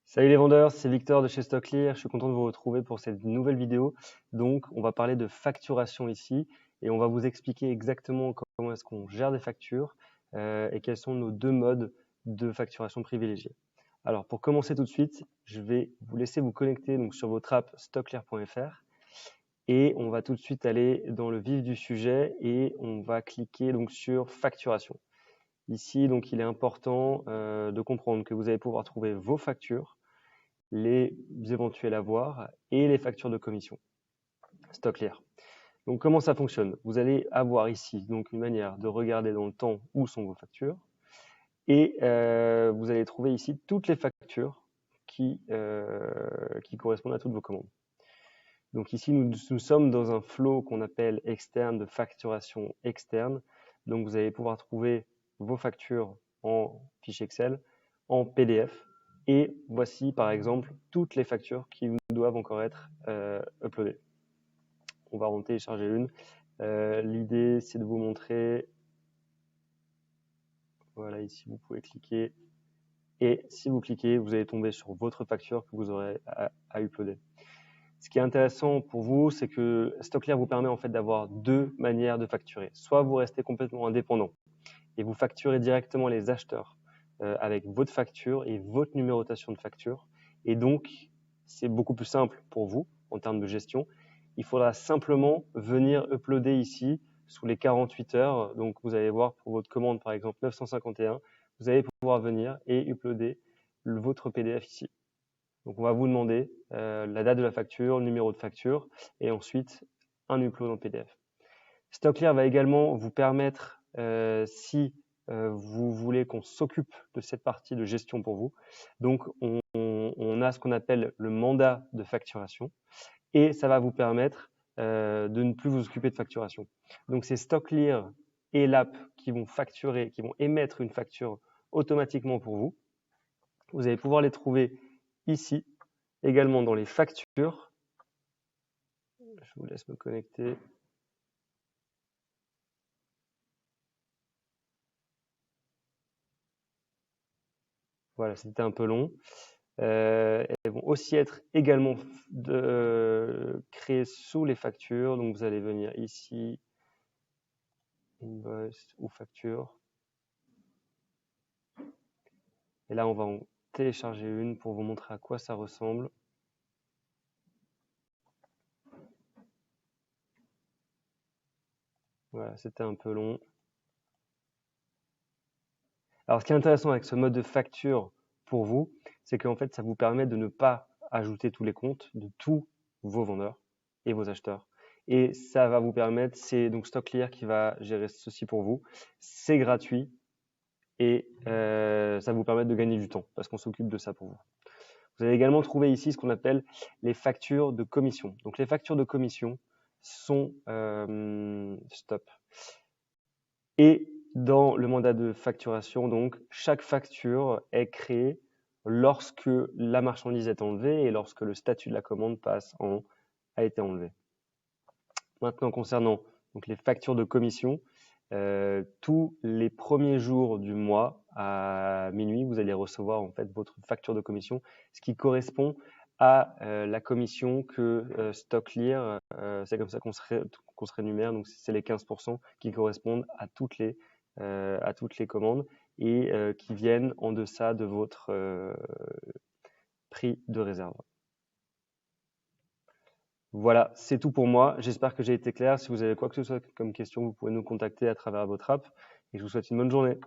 Salut les vendeurs, c'est Victor de chez StockClear. Je suis content de vous retrouver pour cette nouvelle vidéo. Donc, on va parler de facturation ici et on va vous expliquer exactement comment est-ce qu'on gère des factures et quels sont nos deux modes de facturation privilégiés. Alors, pour commencer tout de suite, je vais vous laisser vous connecter donc, sur votre app stockclear.fr et on va tout de suite aller dans le vif du sujet et on va cliquer donc sur facturation. Ici, donc, il est important de comprendre que vous allez pouvoir trouver vos factures, les éventuels avoirs et les factures de commission. StockClear. Donc, comment ça fonctionne? Vous allez avoir ici donc une manière de regarder dans le temps où sont vos factures et vous allez trouver ici toutes les factures qui correspondent à toutes vos commandes. Donc ici, nous sommes dans un flow qu'on appelle externe, de facturation externe. Donc vous allez pouvoir trouver vos factures en fichier Excel, en PDF. Et voici par exemple toutes les factures qui doivent encore être uploadées. On va en télécharger une. L'idée, c'est de vous montrer. Voilà, ici, vous pouvez cliquer. Et si vous cliquez, vous allez tomber sur votre facture que vous aurez à uploader. Ce qui est intéressant pour vous, c'est que StockClear vous permet en fait d'avoir deux manières de facturer. Soit vous restez complètement indépendant et vous facturez directement les acheteurs avec votre facture et votre numérotation de facture. Et donc, c'est beaucoup plus simple pour vous en termes de gestion. Il faudra simplement venir uploader ici sous les 48 heures. Donc, vous allez voir pour votre commande, par exemple 951, vous allez pouvoir venir et uploader votre PDF ici. Donc, on va vous demander la date de la facture, le numéro de facture et ensuite un upload en PDF. StockClear va également vous permettre, si vous voulez qu'on s'occupe de cette partie de gestion pour vous, donc on a ce qu'on appelle le mandat de facturation et ça va vous permettre de ne plus vous occuper de facturation. Donc, c'est StockClear et l'app qui vont facturer, qui vont émettre une facture automatiquement pour vous. Vous allez pouvoir les trouver ici, également dans les factures. Je vous laisse me connecter. Voilà, c'était un peu long. Elles vont aussi être également créées sous les factures. Donc, vous allez venir ici, invoice ou facture. Et là, on va en télécharger une pour vous montrer à quoi ça ressemble. Voilà, c'était un peu long. Alors, ce qui est intéressant avec ce mode de facture pour vous, c'est qu'en fait, ça vous permet de ne pas ajouter tous les comptes de tous vos vendeurs et vos acheteurs. Et ça va vous permettre, c'est donc StockClear qui va gérer ceci pour vous. C'est gratuit et ça va vous permettre de gagner du temps parce qu'on s'occupe de ça pour vous. Vous allez également trouver ici ce qu'on appelle les factures de commission. Donc, les factures de commission sont stop. Et dans le mandat de facturation, donc, chaque facture est créée lorsque la marchandise est enlevée et lorsque le statut de la commande passe en a été enlevé. Maintenant, concernant donc, les factures de commission, tous les premiers jours du mois à minuit, vous allez recevoir en fait votre facture de commission, ce qui correspond à la commission que StockClear, c'est comme ça qu'on se rémunère, donc c'est les 15% qui correspondent à toutes les commandes et qui viennent en deçà de votre prix de réserve. Voilà, c'est tout pour moi. J'espère que j'ai été clair. Si vous avez quoi que ce soit comme question, vous pouvez nous contacter à travers votre app et je vous souhaite une bonne journée.